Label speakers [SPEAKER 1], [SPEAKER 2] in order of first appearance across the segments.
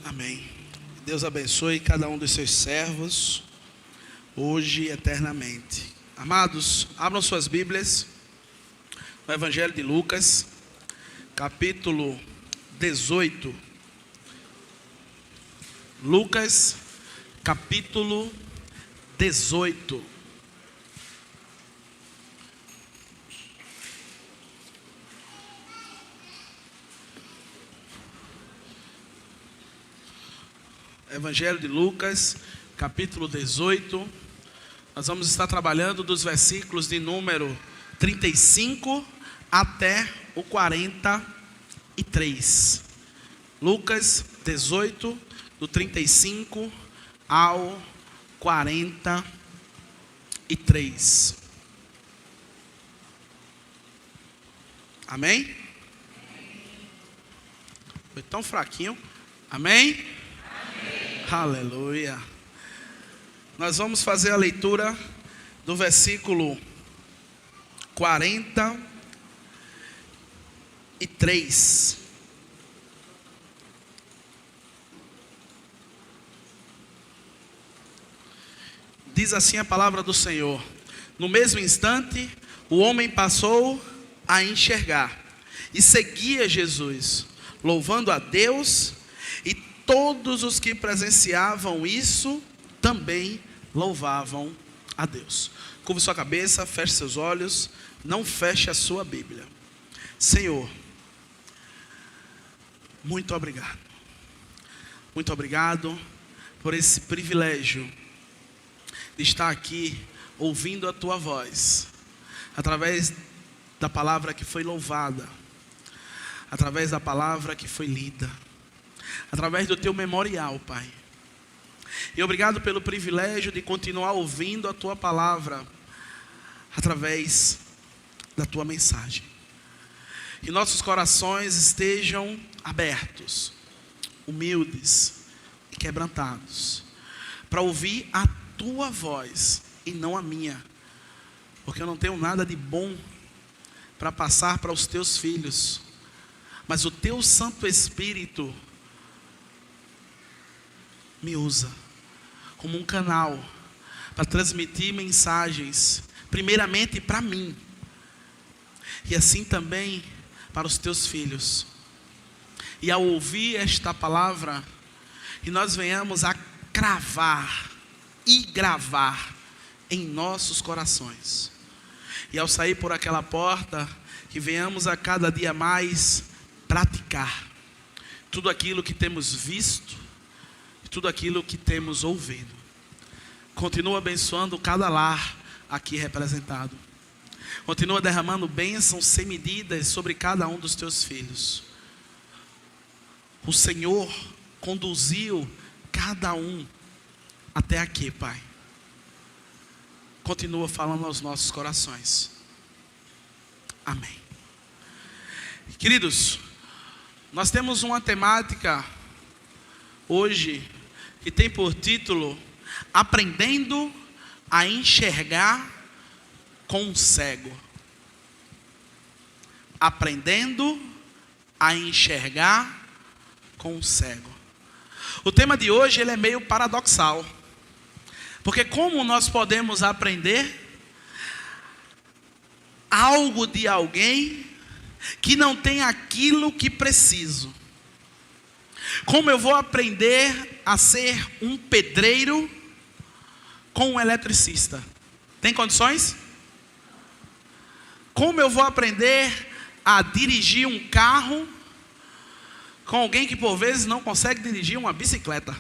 [SPEAKER 1] Amém. Deus abençoe cada um dos seus servos, hoje e eternamente. Amados, abram suas Bíblias no Evangelho de Lucas, capítulo 18. Lucas, capítulo 18. Evangelho de Lucas, capítulo 18. Nós vamos estar trabalhando dos versículos de número 35 até o 43. Lucas 18, do 35 ao 43. Amém? Foi tão fraquinho. Amém? Aleluia. Nós vamos fazer a leitura do versículo 43. Diz assim a palavra do Senhor: no mesmo instante, o homem passou a enxergar e seguia Jesus, louvando a Deus. Todos os que presenciavam isso também louvavam a Deus. Curve sua cabeça, feche seus olhos, não feche a sua Bíblia. Senhor, muito obrigado. Muito obrigado por esse privilégio de estar aqui ouvindo a tua voz, através da palavra que foi louvada, através da palavra que foi lida, através do teu memorial, Pai. E obrigado pelo privilégio de continuar ouvindo a tua palavra através da tua mensagem. Que nossos corações estejam abertos, humildes e quebrantados, para ouvir a tua voz e não a minha, porque eu não tenho nada de bom para passar para os teus filhos, mas o teu Santo Espírito me usa como um canal para transmitir mensagens, primeiramente para mim, e assim também para os teus filhos. E ao ouvir esta palavra, que nós venhamos a cravar e gravar em nossos corações. E ao sair por aquela porta, que venhamos a cada dia mais praticar tudo aquilo que temos visto, tudo aquilo que temos ouvido. Continua abençoando cada lar aqui representado. Continua derramando bênçãos sem medidas sobre cada um dos teus filhos. O Senhor conduziu cada um até aqui, Pai. Continua falando aos nossos corações. Amém. Queridos, nós temos uma temática hoje que tem por título: aprendendo a enxergar com um cego. Aprendendo a enxergar com um cego. O tema de hoje ele é meio paradoxal, porque como nós podemos aprender algo de alguém que não tem aquilo que preciso? Como eu vou aprender a ser um pedreiro com um eletricista? Tem condições? Como eu vou aprender a dirigir um carro com alguém que por vezes não consegue dirigir uma bicicleta?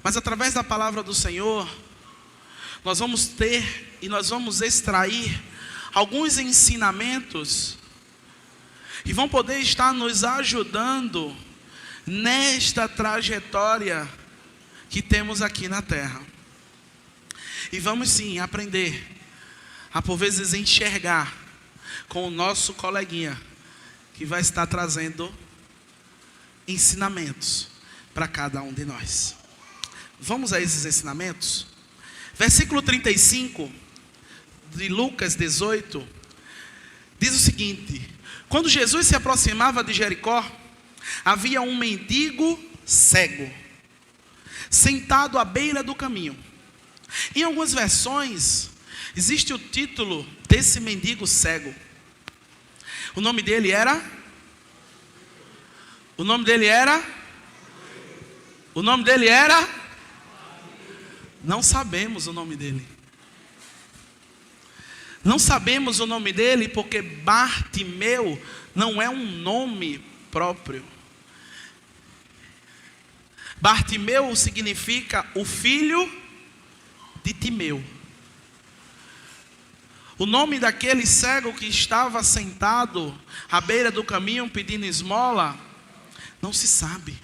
[SPEAKER 1] Mas através da palavra do Senhor, nós vamos ter e nós vamos extrair alguns ensinamentos que vão poder estar nos ajudando nesta trajetória que temos aqui na terra. E vamos sim aprender a por vezes enxergar com o nosso coleguinha, que vai estar trazendo ensinamentos para cada um de nós. Vamos a esses ensinamentos? Versículo 35 de Lucas 18 diz o seguinte: quando Jesus se aproximava de Jericó, havia um mendigo cego sentado à beira do caminho. Em algumas versões existe o título desse mendigo cego. O nome dele era? Não sabemos o nome dele. Não sabemos o nome dele porque Bartimeu não é um nome próprio. Bartimeu significa o filho de Timeu. O nome daquele cego que estava sentado à beira do caminho pedindo esmola, não se sabe.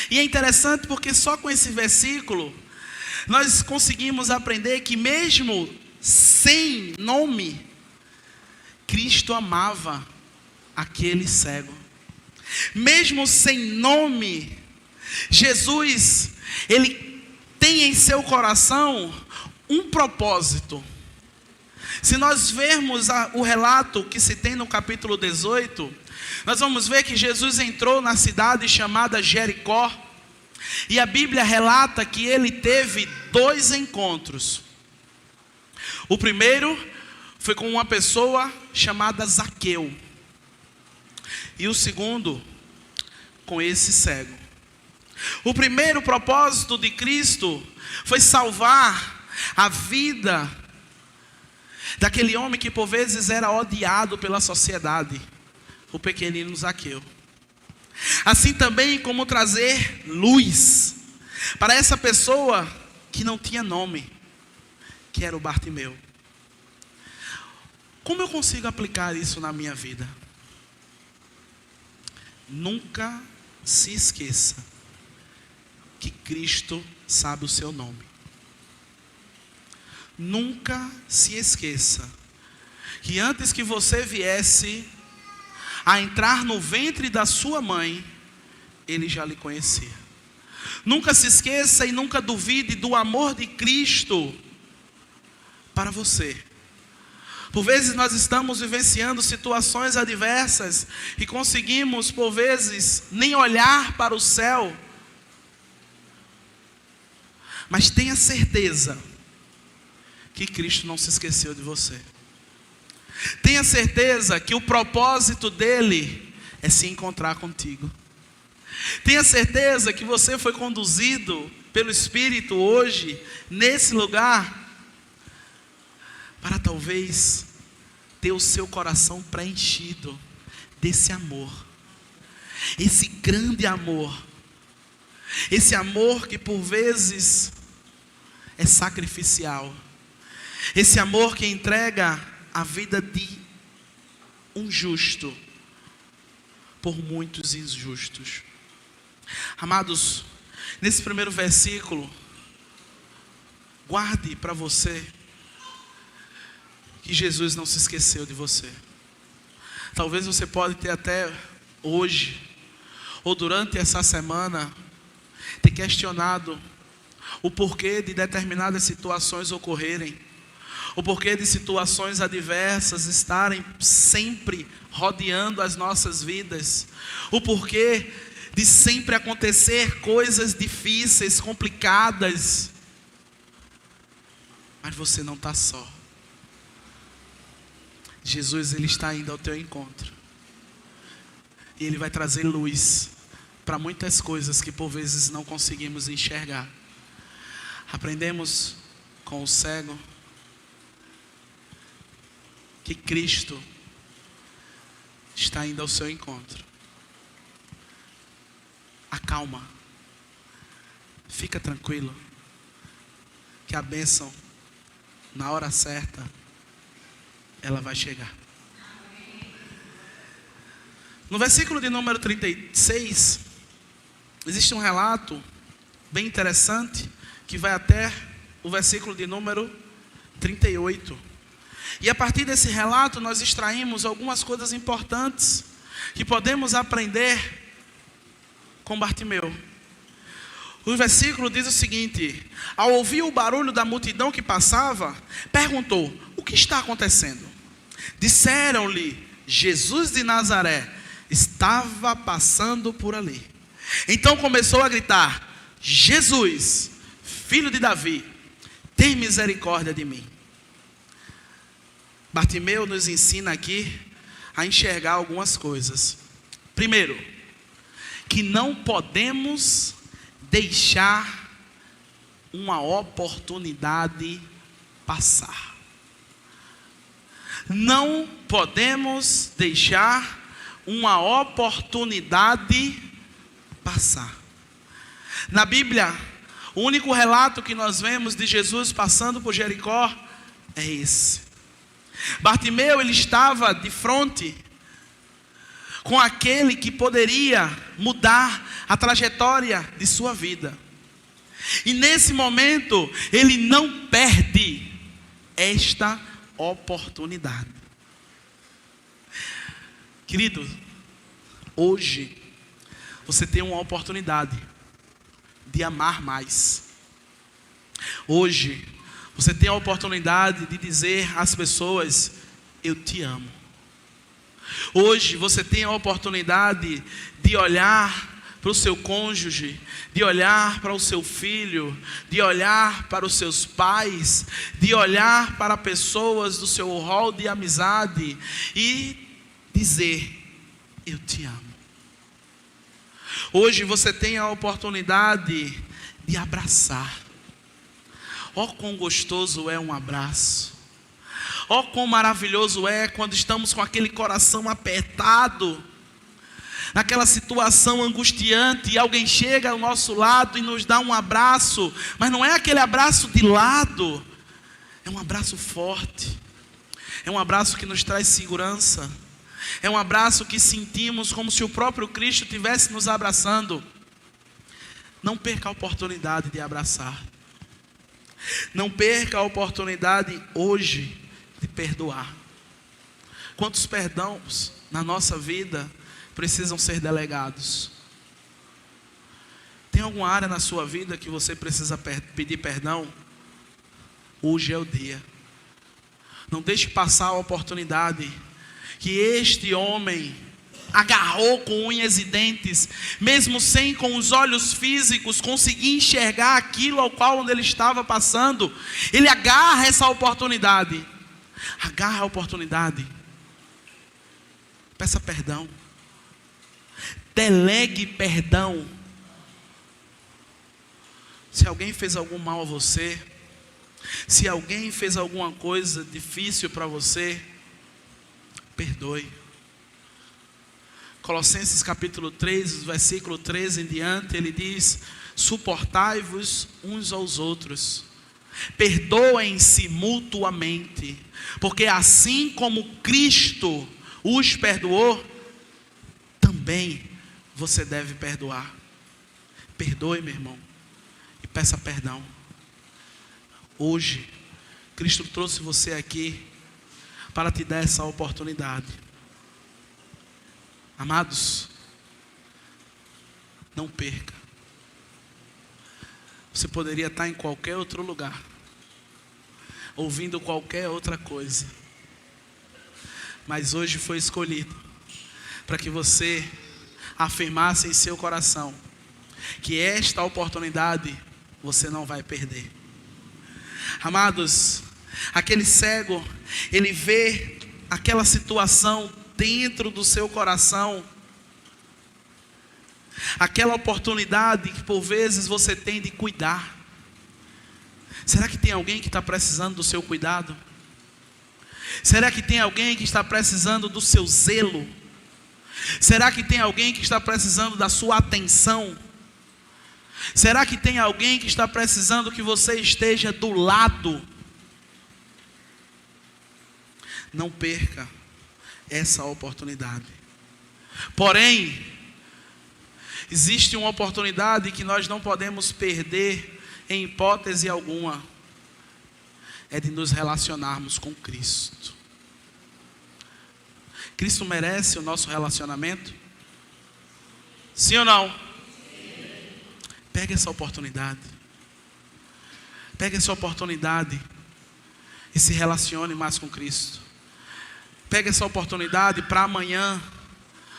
[SPEAKER 1] E é interessante porque só com esse versículo nós conseguimos aprender que mesmo sem nome, Cristo amava aquele cego. Mesmo sem nome, Jesus, ele tem em seu coração um propósito. Se nós vermos o relato que se tem no capítulo 18, nós vamos ver que Jesus entrou na cidade chamada Jericó. E a Bíblia relata que ele teve 2 encontros. O primeiro foi com uma pessoa chamada Zaqueu. E o segundo, com esse cego. O primeiro propósito de Cristo foi salvar a vida daquele homem que por vezes era odiado pela sociedade, o pequenino Zaqueu. Assim também como trazer luz para essa pessoa que não tinha nome, que era o Bartimeu. Como eu consigo aplicar isso na minha vida? Nunca se esqueça que Cristo sabe o seu nome. Nunca se esqueça que antes que você viesse a entrar no ventre da sua mãe, Ele já lhe conhecia. Nunca se esqueça e nunca duvide do amor de Cristo para você. Por vezes nós estamos vivenciando situações adversas e conseguimos por vezes nem olhar para o céu. Mas tenha certeza que Cristo não se esqueceu de você. Tenha certeza que o propósito dele é se encontrar contigo. Tenha certeza que você foi conduzido pelo Espírito hoje, nesse lugar, para talvez ter o seu coração preenchido desse amor. Esse grande amor. Esse amor que por vezes é sacrificial. Esse amor que entrega a vida de um justo por muitos injustos. Amados, nesse primeiro versículo, guarde para você que Jesus não se esqueceu de você. Talvez você pode ter até hoje, ou durante essa semana, ter questionado o porquê de determinadas situações ocorrerem. O porquê de situações adversas estarem sempre rodeando as nossas vidas. O porquê de sempre acontecer coisas difíceis, complicadas. Mas você não está só. Jesus, Ele está indo ao teu encontro. E Ele vai trazer luz para muitas coisas que por vezes não conseguimos enxergar. Aprendemos com o cego que Cristo está indo ao seu encontro. Acalma, fica tranquilo, que a bênção, na hora certa, ela vai chegar. No versículo de número 36, existe um relato bem interessante, que vai até o versículo de número 38. E a partir desse relato nós extraímos algumas coisas importantes que podemos aprender com Bartimeu. O versículo diz o seguinte: ao ouvir o barulho da multidão que passava, perguntou: o que está acontecendo? Disseram-lhe: Jesus de Nazaré estava passando por ali. Então começou a gritar: Jesus, filho de Davi, tem misericórdia de mim. Bartimeu nos ensina aqui a enxergar algumas coisas. Primeiro, que não podemos deixar uma oportunidade passar. Não podemos deixar uma oportunidade passar. Na Bíblia, o único relato que nós vemos de Jesus passando por Jericó é esse. Bartimeu, ele estava de frente com aquele que poderia mudar a trajetória de sua vida. E nesse momento, ele não perde esta oportunidade. Querido, hoje você tem uma oportunidade de amar mais. Hoje você tem a oportunidade de dizer às pessoas: eu te amo. Hoje você tem a oportunidade de olhar para o seu cônjuge, de olhar para o seu filho, de olhar para os seus pais, de olhar para pessoas do seu rol de amizade e dizer: eu te amo. Hoje você tem a oportunidade de abraçar. Oh, quão gostoso é um abraço. Oh, quão maravilhoso é quando estamos com aquele coração apertado, naquela situação angustiante, e alguém chega ao nosso lado e nos dá um abraço, mas não é aquele abraço de lado, é um abraço forte, é um abraço que nos traz segurança, é um abraço que sentimos como se o próprio Cristo estivesse nos abraçando. Não perca a oportunidade de abraçar. Não perca a oportunidade hoje de perdoar. Quantos perdões na nossa vida precisam ser delegados? Tem alguma área na sua vida que você precisa pedir perdão? Hoje é o dia. Não deixe passar a oportunidade que este homem agarrou com unhas e dentes, mesmo sem com os olhos físicos conseguir enxergar aquilo ao qual onde ele estava passando. Ele agarra essa oportunidade. Agarra a oportunidade. Peça perdão. Delegue perdão. Se alguém fez algum mal a você, se alguém fez alguma coisa difícil para você, perdoe. Colossenses capítulo 3, versículo 13 em diante, ele diz: suportai-vos uns aos outros, perdoem-se mutuamente, porque assim como Cristo os perdoou, também você deve perdoar. Perdoe, meu irmão, e peça perdão. Hoje, Cristo trouxe você aqui para te dar essa oportunidade. Amados, não perca. Você poderia estar em qualquer outro lugar, ouvindo qualquer outra coisa, mas hoje foi escolhido para que você afirmasse em seu coração que esta oportunidade você não vai perder. Amados, aquele cego, ele vê aquela situação dentro do seu coração. Aquela oportunidade que por vezes você tem de cuidar. Será que tem alguém que está precisando do seu cuidado? Será que tem alguém que está precisando do seu zelo? Será que tem alguém que está precisando da sua atenção? Será que tem alguém que está precisando que você esteja do lado? Não perca essa oportunidade. Porém, existe uma oportunidade que nós não podemos perder em hipótese alguma. É de nos relacionarmos com Cristo. Cristo merece o nosso relacionamento? Sim ou não? Sim. Pegue essa oportunidade. Pegue essa oportunidade e se relacione mais com Cristo. Pegue essa oportunidade para amanhã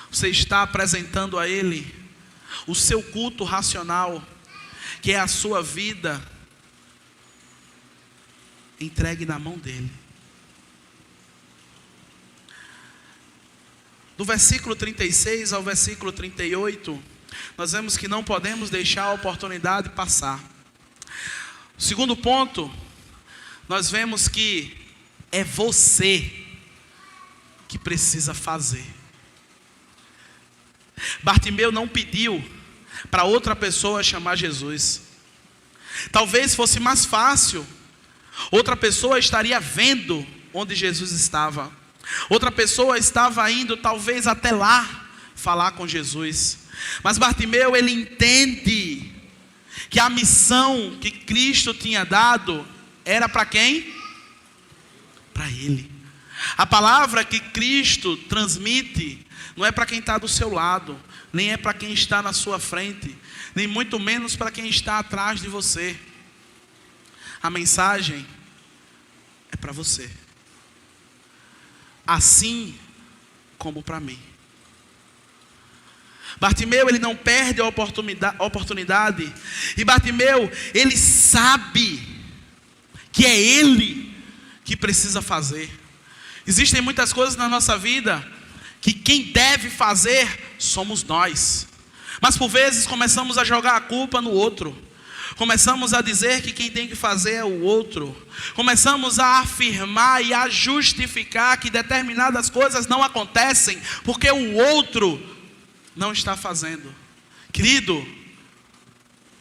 [SPEAKER 1] você estar apresentando a Ele o seu culto racional, que é a sua vida, entregue na mão dele. Do versículo 36 ao versículo 38, nós vemos que não podemos deixar a oportunidade passar. O segundo ponto, nós vemos que é você que precisa fazer. Bartimeu não pediu para outra pessoa chamar Jesus. Talvez fosse mais fácil. Outra pessoa estaria vendo onde Jesus estava. Outra pessoa estava indo talvez até lá falar com Jesus. Mas Bartimeu, ele entende que a missão que Cristo tinha dado era para quem? Para ele. A palavra que Cristo transmite não é para quem está do seu lado, nem é para quem está na sua frente, nem muito menos para quem está atrás de você. A mensagem é para você, assim como para mim. Bartimeu, ele não perde a oportunidade. E Bartimeu, ele sabe que é ele que precisa fazer. Existem muitas coisas na nossa vida que quem deve fazer somos nós. Mas por vezes começamos a jogar a culpa no outro. Começamos a dizer que quem tem que fazer é o outro. Começamos a afirmar e a justificar que determinadas coisas não acontecem porque o outro não está fazendo. Querido,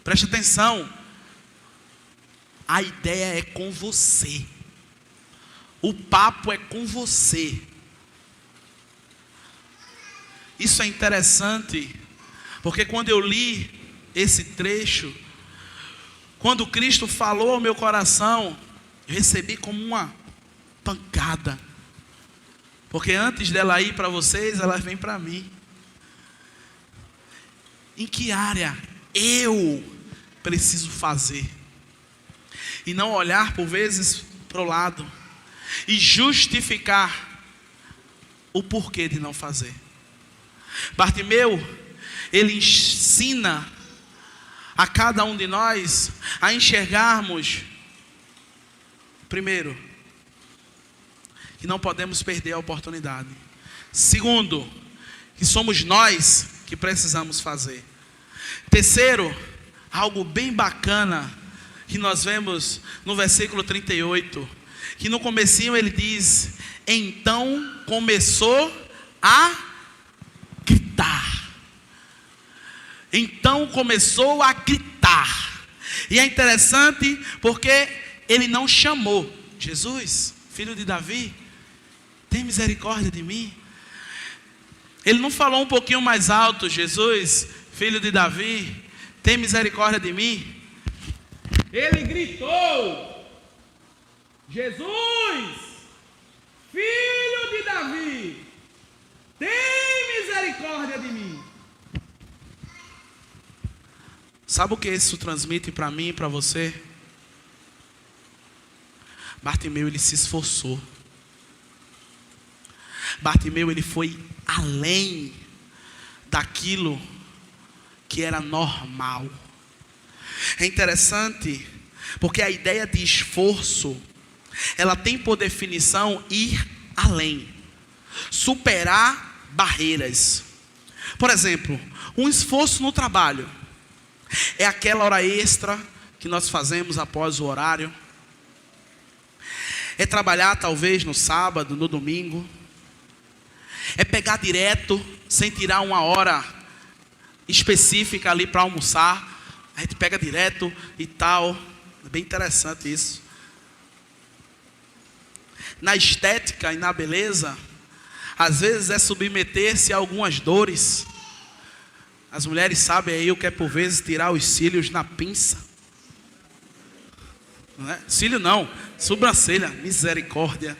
[SPEAKER 1] preste atenção. A ideia é com você. O papo é com você. Isso é interessante, porque quando eu li esse trecho, quando Cristo falou ao meu coração, eu recebi como uma pancada. Porque antes dela ir para vocês, ela vem para mim. Em que área eu preciso fazer? E não olhar por vezes para o lado e justificar o porquê de não fazer. Bartimeu, ele ensina a cada um de nós a enxergarmos, primeiro, que não podemos perder a oportunidade. Segundo, que somos nós que precisamos fazer. Terceiro, algo bem bacana que nós vemos no versículo 38, que no comecinho ele diz: então começou a gritar. Então começou a gritar. E é interessante porque ele não chamou: Jesus, filho de Davi, tem misericórdia de mim. Ele não falou um pouquinho mais alto: Jesus, filho de Davi, tem misericórdia de mim. Ele gritou: Jesus, filho de Davi, tem misericórdia de mim. Sabe o que isso transmite para mim e para você? Bartimeu, ele se esforçou. Bartimeu, ele foi além daquilo que era normal. É interessante, porque a ideia de esforço, ela tem por definição ir além, superar barreiras. Por exemplo, um esforço no trabalho é aquela hora extra que nós fazemos após o horário. É trabalhar talvez no sábado, no domingo. É pegar direto, sem tirar uma hora específica ali para almoçar. A gente pega direto e tal. É bem interessante isso. Na estética e na beleza, às vezes é submeter-se a algumas dores. As mulheres sabem aí o que é por vezes tirar os cílios na pinça. Não é? Cílio não, sobrancelha, misericórdia.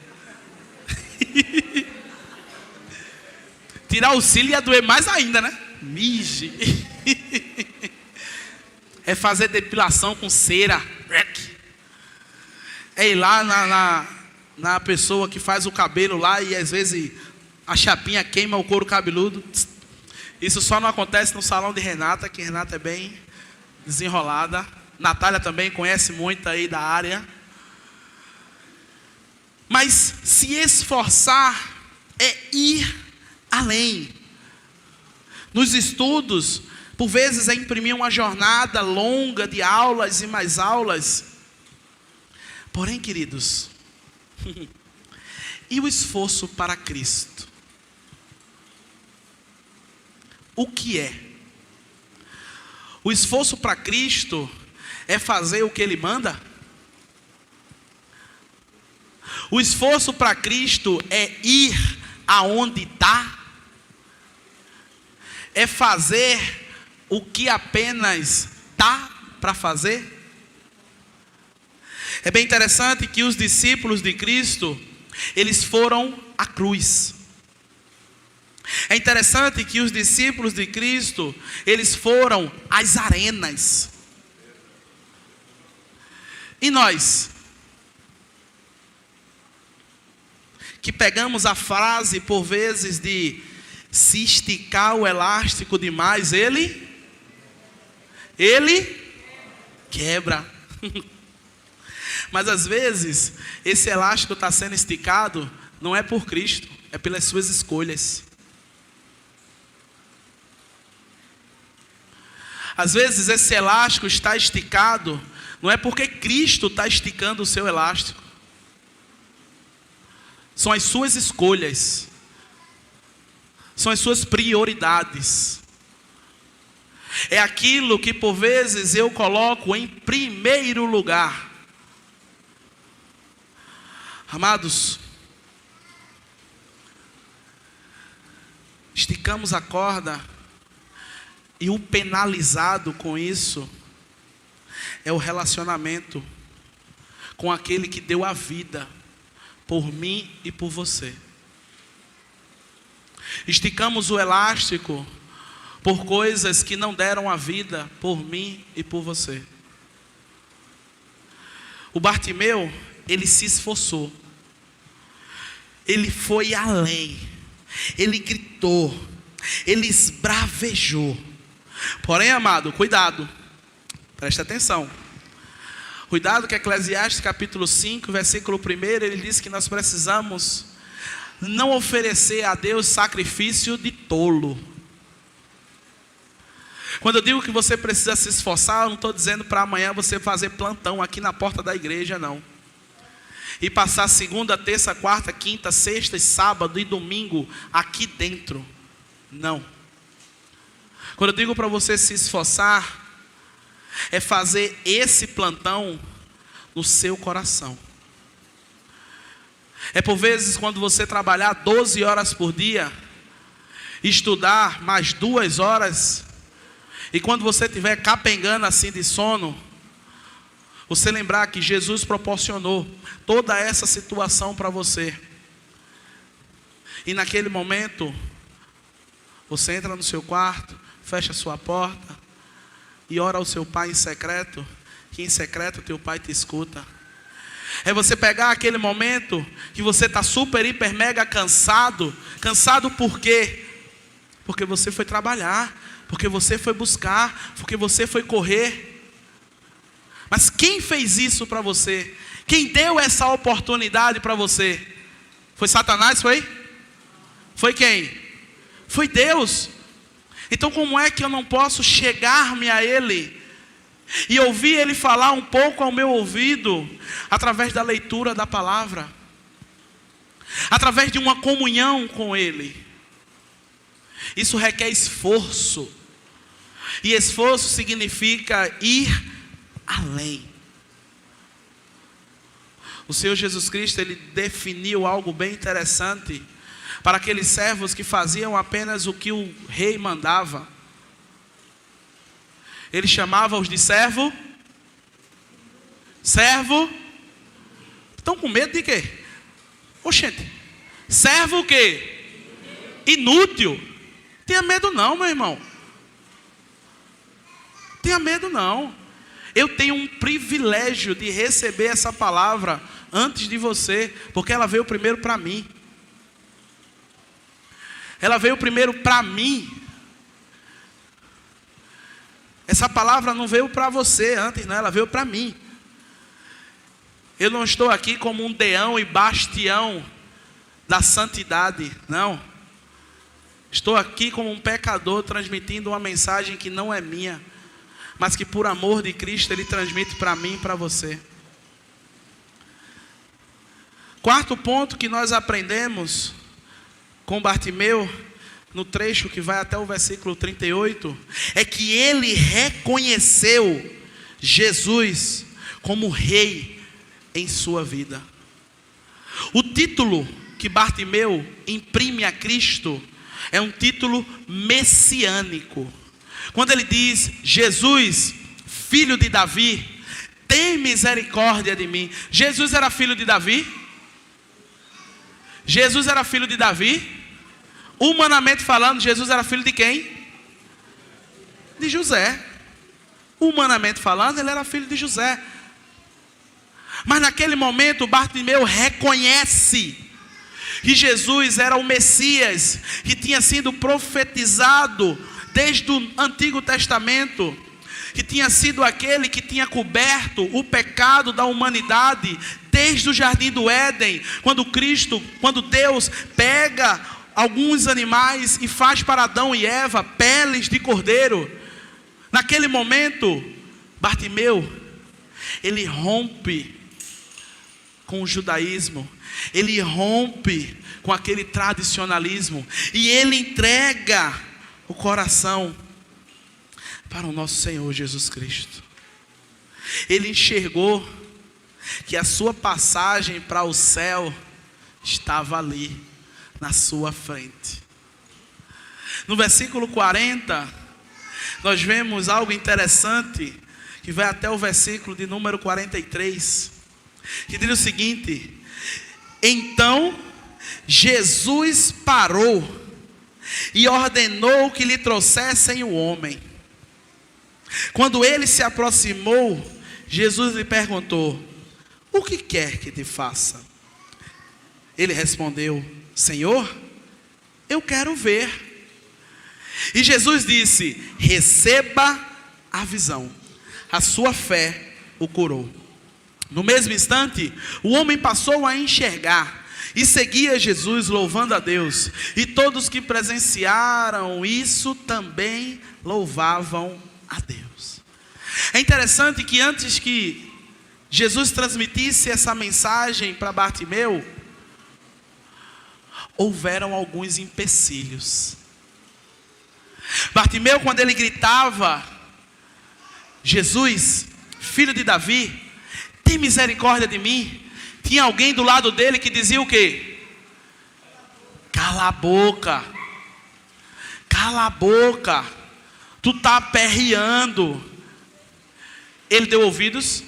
[SPEAKER 1] Tirar o cílio ia doer mais ainda, né? Mige. É fazer depilação com cera. É ir lá na pessoa que faz o cabelo lá e às vezes a chapinha queima o couro cabeludo. Isso só não acontece no salão de Renata, que Renata é bem desenrolada. Natália também conhece muito aí da área. Mas se esforçar é ir além. Nos estudos, por vezes é imprimir uma jornada longa de aulas e mais aulas. Porém, queridos, e o esforço para Cristo? O que é? O esforço para Cristo é fazer o que Ele manda? O esforço para Cristo é ir aonde está? É fazer o que apenas dá para fazer? É bem interessante que os discípulos de Cristo, eles foram à cruz. É interessante que os discípulos de Cristo, eles foram às arenas. E nós, que pegamos a frase por vezes de se esticar o elástico demais, ele quebra. Mas às vezes, esse elástico está sendo esticado, não é por Cristo, é pelas suas escolhas. Às vezes esse elástico está esticado, não é porque Cristo está esticando o seu elástico. São as suas escolhas. São as suas prioridades. É aquilo que por vezes eu coloco em primeiro lugar. Amados, esticamos a corda e o penalizado com isso é o relacionamento com aquele que deu a vida por mim e por você. Esticamos o elástico por coisas que não deram a vida por mim e por você. O Bartimeu, ele se esforçou. Ele foi além. Ele gritou. Ele esbravejou. Porém, amado, cuidado. Preste atenção. Cuidado que Eclesiastes capítulo 5, versículo 1, ele diz que nós precisamos não oferecer a Deus sacrifício de tolo. Quando eu digo que você precisa se esforçar, eu não estou dizendo para amanhã você fazer plantão aqui na porta da igreja, não. E passar segunda, terça, quarta, quinta, sexta, sábado e domingo aqui dentro. Não. Quando eu digo para você se esforçar, é fazer esse plantão no seu coração. É por vezes quando você trabalhar 12 horas por dia, estudar mais 2 horas, e quando você estiver capengando assim de sono, você lembrar que Jesus proporcionou toda essa situação para você. E naquele momento, você entra no seu quarto, fecha a sua porta e ora ao seu pai em secreto, que em secreto teu pai te escuta. É você pegar aquele momento que você está super, hiper, mega cansado. Cansado por quê? Porque você foi trabalhar, porque você foi buscar, porque você foi correr. Mas quem fez isso para você? Quem deu essa oportunidade para você? Foi Satanás, foi? Foi quem? Foi Deus. Então como é que eu não posso chegar-me a Ele e ouvir Ele falar um pouco ao meu ouvido, através da leitura da palavra, através de uma comunhão com Ele? Isso requer esforço, e esforço significa ir além. O Senhor Jesus Cristo, Ele definiu algo bem interessante para aqueles servos que faziam apenas o que o rei mandava. Ele chamava-os de servo. Servo. Estão com medo de quê? Oxente, servo o quê? Inútil. Tenha medo não, meu irmão. Tenha medo não. Eu tenho um privilégio de receber essa palavra antes de você, porque ela veio primeiro para mim. Ela veio primeiro para mim. Essa palavra não veio para você antes, não, ela veio para mim. Eu não estou aqui como um deão e bastião da santidade, não. Estou aqui como um pecador transmitindo uma mensagem que não é minha, mas que por amor de Cristo Ele transmite para mim e para você. Quarto ponto que nós aprendemos com Bartimeu, no trecho que vai até o versículo 38, é que ele reconheceu Jesus como rei em sua vida. O título que Bartimeu imprime a Cristo é um título messiânico. Quando ele diz: Jesus, filho de Davi, tem misericórdia de mim. Jesus era filho de Davi? Jesus era filho de Davi? Humanamente falando, Jesus era filho de quem? De José. Humanamente falando, ele era filho de José. Mas naquele momento, Bartimeu reconhece que Jesus era o Messias, que tinha sido profetizado desde o Antigo Testamento, que tinha sido aquele que tinha coberto o pecado da humanidade desde o Jardim do Éden, quando Deus pega alguns animais e faz para Adão e Eva peles de cordeiro. Naquele momento, Bartimeu, ele rompe com o judaísmo, ele rompe com aquele tradicionalismo, e ele entrega o coração para o nosso Senhor Jesus Cristo. Ele enxergou que a sua passagem para o céu estava ali, na sua frente. No versículo 40, nós vemos algo interessante, que vai até o versículo de número 43, que diz o seguinte: então Jesus parou e ordenou que lhe trouxessem o homem. Quando ele se aproximou, Jesus lhe perguntou: o que quer que te faça? Ele respondeu: Senhor, eu quero ver. E Jesus disse: receba a visão, a sua fé o curou. No mesmo instante, o homem passou a enxergar e seguia Jesus, louvando a Deus. E todos que presenciaram isso também louvavam a Deus. É interessante que antes que Jesus transmitisse essa mensagem para Bartimeu, houveram alguns empecilhos. Bartimeu, quando ele gritava: Jesus, filho de Davi, tem misericórdia de mim, tinha alguém do lado dele que dizia o quê? Cala a boca, cala a boca, tu está aperreando. Ele deu ouvidos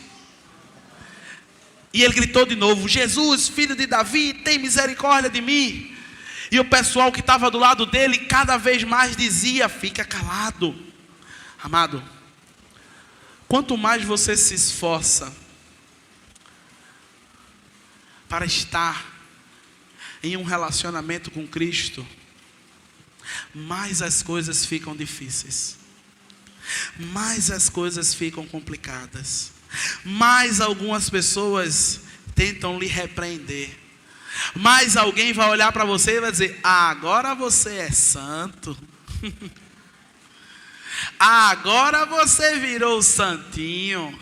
[SPEAKER 1] e ele gritou de novo: Jesus, filho de Davi, tem misericórdia de mim. E o pessoal que estava do lado dele cada vez mais dizia: fica calado. Amado, quanto mais você se esforça para estar em um relacionamento com Cristo, mais as coisas ficam difíceis, mais as coisas ficam complicadas, mais algumas pessoas tentam lhe repreender, mais alguém vai olhar para você e vai dizer: ah, agora você é santo. Agora você virou santinho.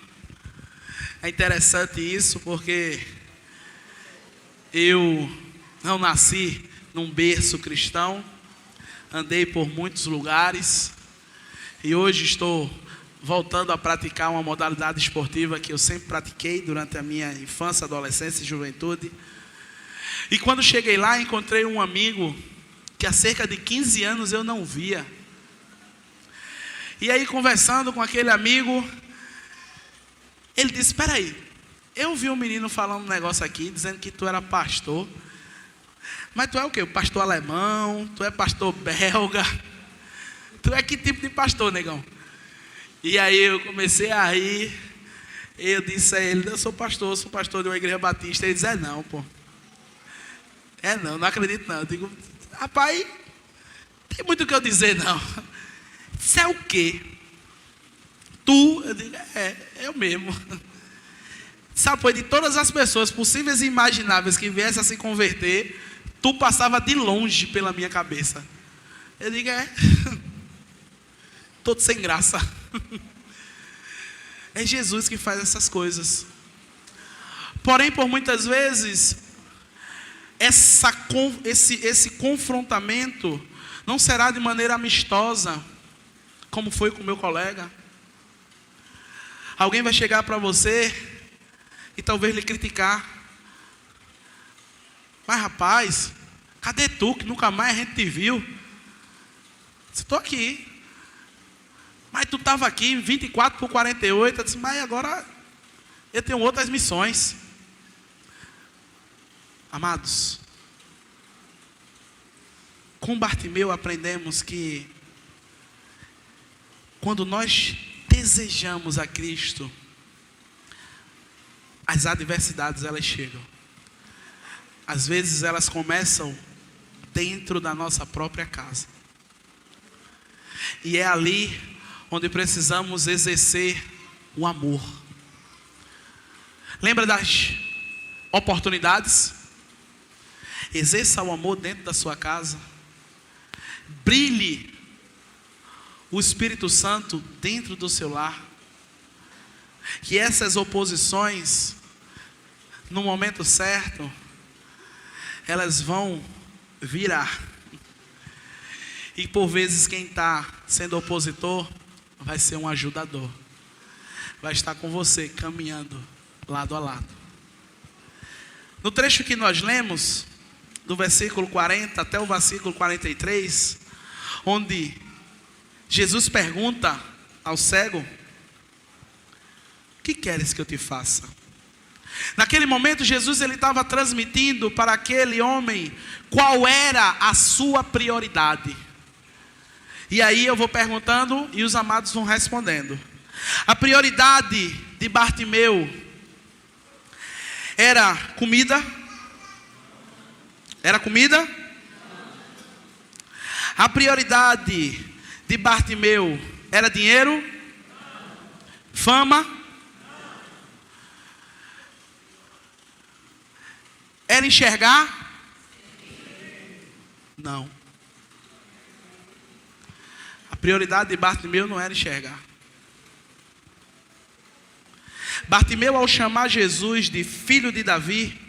[SPEAKER 1] É interessante isso porque eu não nasci num berço cristão, andei por muitos lugares e hoje estou voltando a praticar uma modalidade esportiva que eu sempre pratiquei durante a minha infância, adolescência e juventude. E quando cheguei lá, encontrei um amigo que há cerca de 15 anos eu não via. E aí, conversando com aquele amigo, ele disse: espera aí, eu vi um menino falando um negócio aqui, dizendo que tu era pastor. Mas tu é o quê? Pastor alemão? Tu é pastor belga? Tu é que tipo de pastor, negão? E aí eu comecei a rir. Eu disse a ele: eu sou pastor de uma igreja batista. Ele disse: é não, pô. É não acredito não. Eu digo: rapaz, tem muito o que eu dizer não. Isso é o quê? Tu? Eu digo: eu mesmo. Sabe, pois de todas as pessoas possíveis e imagináveis que viessem a se converter, tu passava de longe pela minha cabeça. Eu digo: todo sem graça. É Jesus que faz essas coisas. Porém, por muitas vezes, esse confrontamento não será de maneira amistosa, como foi com o meu colega. Alguém vai chegar para você e talvez lhe criticar: mas rapaz, cadê tu que nunca mais a gente te viu? Estou aqui. Mas tu estava aqui 24/48. Eu disse: mas agora eu tenho outras missões. Amados, com Bartimeu aprendemos que quando nós desejamos a Cristo, as adversidades elas chegam. Às vezes elas começam dentro da nossa própria casa. E é ali onde precisamos exercer o amor. Lembra das oportunidades? Exerça o amor dentro da sua casa. Brilhe o Espírito Santo dentro do seu lar. Que essas oposições, no momento certo, elas vão virar. E por vezes quem está sendo opositor vai ser um ajudador. Vai estar com você, caminhando lado a lado. No trecho que nós lemos, do versículo 40 até o versículo 43, onde Jesus pergunta ao cego: o que queres que eu te faça? Naquele momento Jesus estava transmitindo para aquele homem qual era a sua prioridade. E aí eu vou perguntando e os amados vão respondendo. A prioridade de Bartimeu era comida? Era comida? A prioridade de Bartimeu era dinheiro? Fama? Era enxergar? Não. A prioridade de Bartimeu não era enxergar. Bartimeu, ao chamar Jesus de filho de Davi,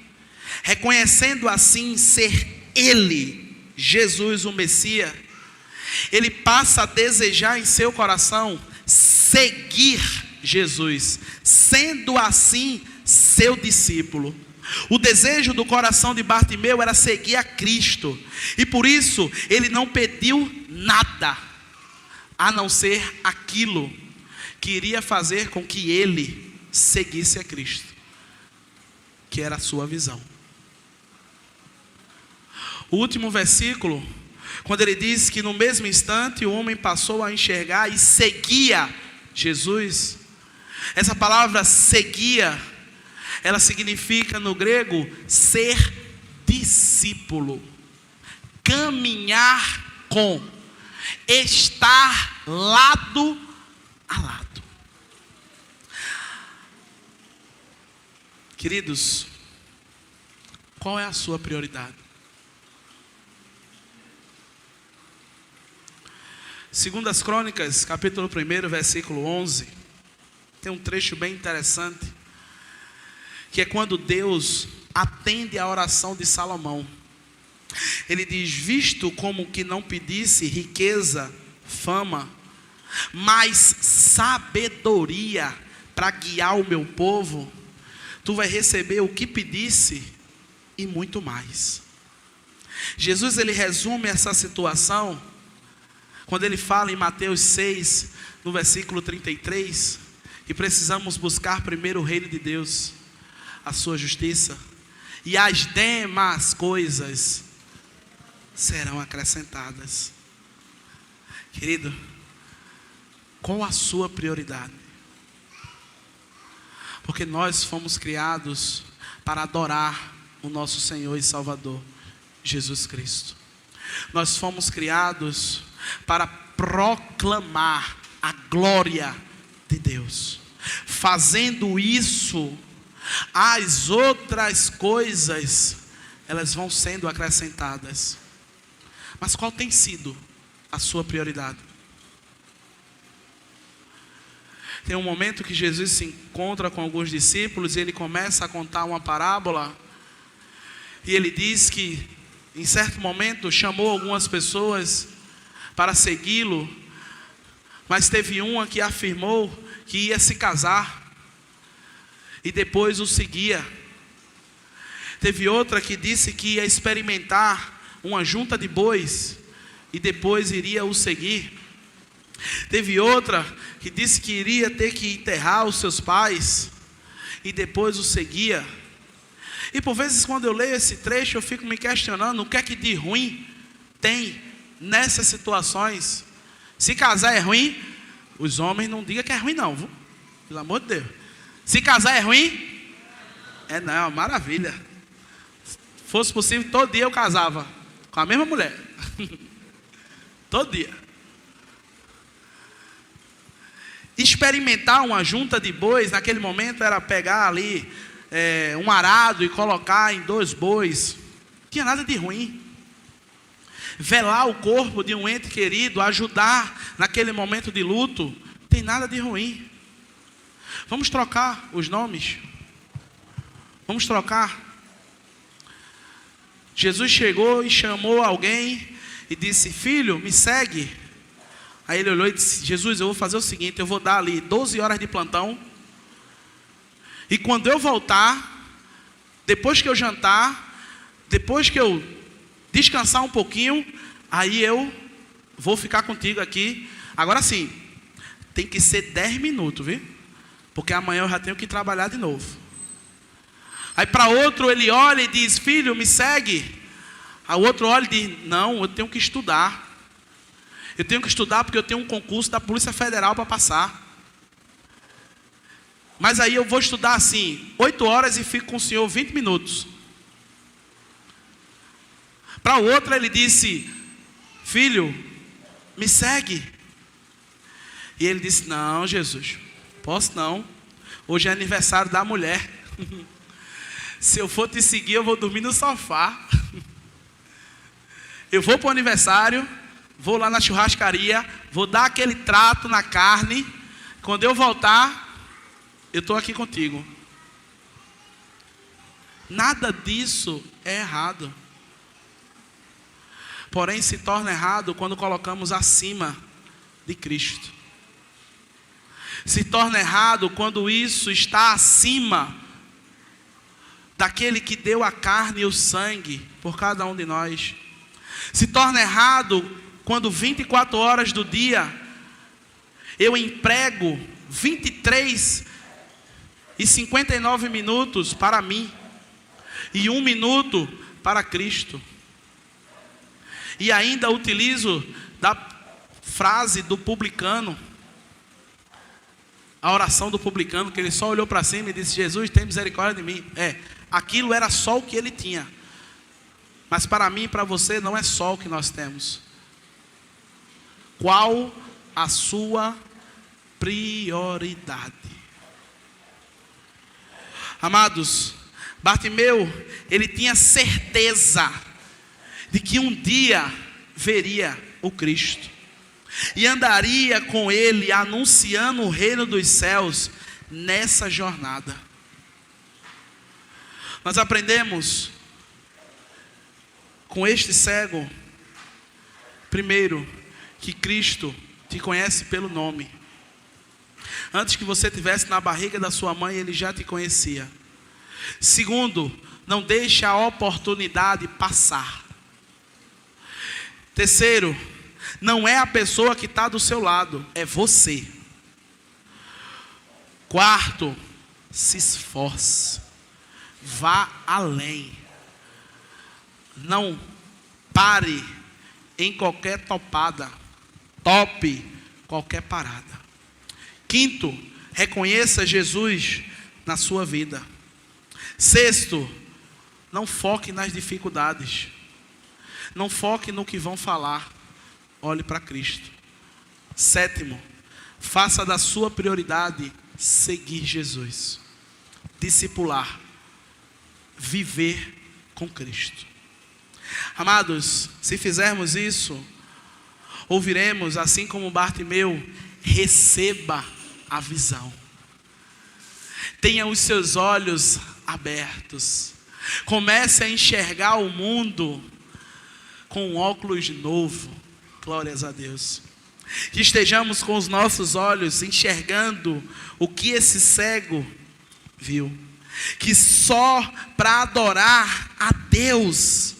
[SPEAKER 1] reconhecendo assim ser ele, Jesus o Messias, ele passa a desejar em seu coração seguir Jesus, sendo assim seu discípulo. O desejo do coração de Bartimeu era seguir a Cristo, e por isso ele não pediu nada a não ser aquilo que iria fazer com que ele seguisse a Cristo, que era a sua visão. O último versículo, quando ele diz que no mesmo instante o homem passou a enxergar e seguia Jesus. Essa palavra seguia, ela significa no grego ser discípulo, caminhar com, estar lado a lado. Queridos, qual é a sua prioridade? Segundas Crônicas, capítulo 1, versículo 11. Tem um trecho bem interessante, que é quando Deus atende a oração de Salomão. Ele diz: visto como que não pedisse riqueza, fama, mas sabedoria para guiar o meu povo, tu vai receber o que pedisse e muito mais. Jesus, ele resume essa situação quando ele fala em Mateus 6, no versículo 33, que precisamos buscar primeiro o reino de Deus, a sua justiça, e as demais coisas serão acrescentadas. Querido, qual a sua prioridade? Porque nós fomos criados para adorar o nosso Senhor e Salvador, Jesus Cristo. Nós fomos criados para proclamar a glória de Deus. Fazendo isso, as outras coisas, elas vão sendo acrescentadas. Mas qual tem sido a sua prioridade? Tem um momento que Jesus se encontra com alguns discípulos e ele começa a contar uma parábola. E ele diz que, em certo momento, chamou algumas pessoas para segui-lo, mas teve uma que afirmou que ia se casar e depois o seguia. Teve outra que disse que ia experimentar uma junta de bois e depois iria o seguir. Teve outra que disse que iria ter que enterrar os seus pais e depois o seguia. E por vezes, quando eu leio esse trecho, eu fico me questionando o que é que de ruim tem nessas situações. Se casar é ruim, os homens não digam que é ruim não, viu? Pelo amor de Deus. Se casar é ruim? É não, maravilha. Se fosse possível, todo dia eu casava com a mesma mulher. Todo dia. Experimentar uma junta de bois, naquele momento era pegar ali um arado e colocar em 2 bois. Não tinha nada de ruim. Velar o corpo de um ente querido, ajudar naquele momento de luto, não tem nada de ruim. Vamos trocar os nomes. Vamos trocar. Jesus chegou e chamou alguém e disse: filho, me segue. Aí ele olhou e disse: Jesus, eu vou fazer o seguinte, eu vou dar ali 12 horas de plantão, e quando eu voltar, depois que eu jantar, depois que eu descansar um pouquinho, aí eu vou ficar contigo aqui. Agora sim, tem que ser 10 minutos, viu? Porque amanhã eu já tenho que trabalhar de novo. Aí para outro ele olha e diz: filho, me segue. Aí o outro olha e diz: não, eu tenho que estudar. Eu tenho que estudar porque eu tenho um concurso da Polícia Federal para passar. Mas aí eu vou estudar assim, 8 horas e fico com o senhor 20 minutos. Para o outro ele disse: filho, me segue. E ele disse: não, Jesus, posso não. Hoje é aniversário da mulher. Se eu for te seguir, eu vou dormir no sofá. Eu vou para o aniversário, vou lá na churrascaria, vou dar aquele trato na carne. Quando eu voltar, eu estou aqui contigo. Nada disso é errado. Porém, se torna errado quando colocamos acima de Cristo. Se torna errado quando isso está acima daquele que deu a carne e o sangue por cada um de nós. Se torna errado quando 24 horas do dia eu emprego 23 e 59 minutos para mim e 1 minuto para Cristo. E ainda utilizo da frase do publicano, a oração do publicano, que ele só olhou para cima e disse: Jesus, tem misericórdia de mim. Aquilo era só o que ele tinha. Mas para mim e para você não é só o que nós temos. Qual a sua prioridade? Amados, Bartimeu, ele tinha certeza de que um dia veria o Cristo. e andaria com ele anunciando o reino dos céus nessa jornada. Nós aprendemos com este cego, primeiro, que Cristo te conhece pelo nome. Antes que você estivesse na barriga da sua mãe, Ele já te conhecia. Segundo, não deixe a oportunidade passar. Terceiro, não é a pessoa que está do seu lado, é você. Quarto, se esforce. Vá além. Não pare em qualquer topada. Tope qualquer parada. Quinto, reconheça Jesus na sua vida. Sexto, não foque nas dificuldades. Não foque no que vão falar. Olhe para Cristo. Sétimo, faça da sua prioridade seguir Jesus. Discipular. Viver com Cristo. Amados, se fizermos isso, ouviremos, assim como Bartimeu, receba a visão. Tenha os seus olhos abertos. Comece a enxergar o mundo com um óculos novo. Glórias a Deus. Que estejamos com os nossos olhos enxergando o que esse cego viu. Que só para adorar a Deus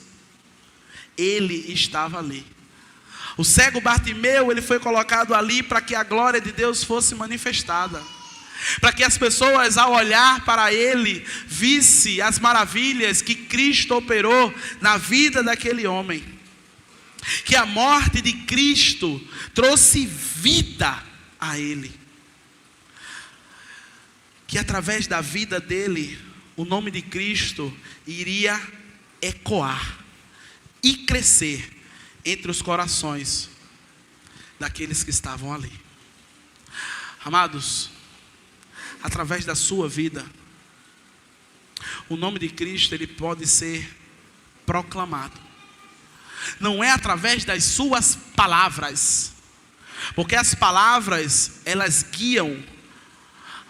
[SPEAKER 1] ele estava ali. O cego Bartimeu, ele foi colocado ali para que a glória de Deus fosse manifestada. Para que as pessoas, ao olhar para ele, vissem as maravilhas que Cristo operou na vida daquele homem. Que a morte de Cristo trouxe vida a ele. Que através da vida dele, o nome de Cristo iria ecoar e crescer entre os corações daqueles que estavam ali. Amados, através da sua vida, o nome de Cristo ele pode ser proclamado. Não é através das suas palavras, porque as palavras elas guiam,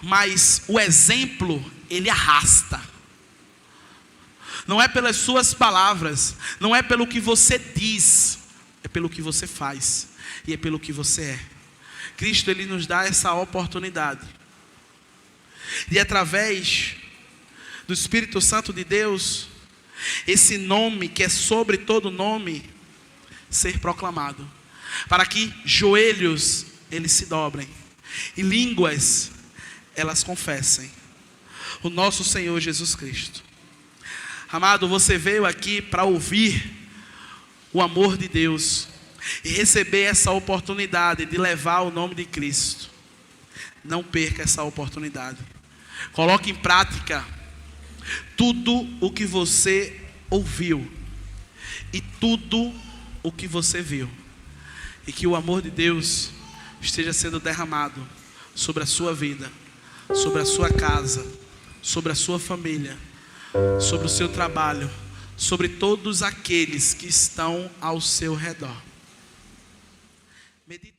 [SPEAKER 1] mas o exemplo ele arrasta. Não é pelas suas palavras, não é pelo que você diz, é pelo que você faz e é pelo que você é. Cristo ele nos dá essa oportunidade e através do Espírito Santo de Deus, esse nome que é sobre todo nome ser proclamado, para que joelhos eles se dobrem e línguas elas confessem o nosso Senhor Jesus Cristo. Amado, você veio aqui para ouvir o amor de Deus e receber essa oportunidade de levar o nome de Cristo. Não perca essa oportunidade. Coloque em prática tudo o que você ouviu e tudo o que você viu, e que o amor de Deus esteja sendo derramado sobre a sua vida, sobre a sua casa, sobre a sua família, sobre o seu trabalho, sobre todos aqueles que estão ao seu redor. Medite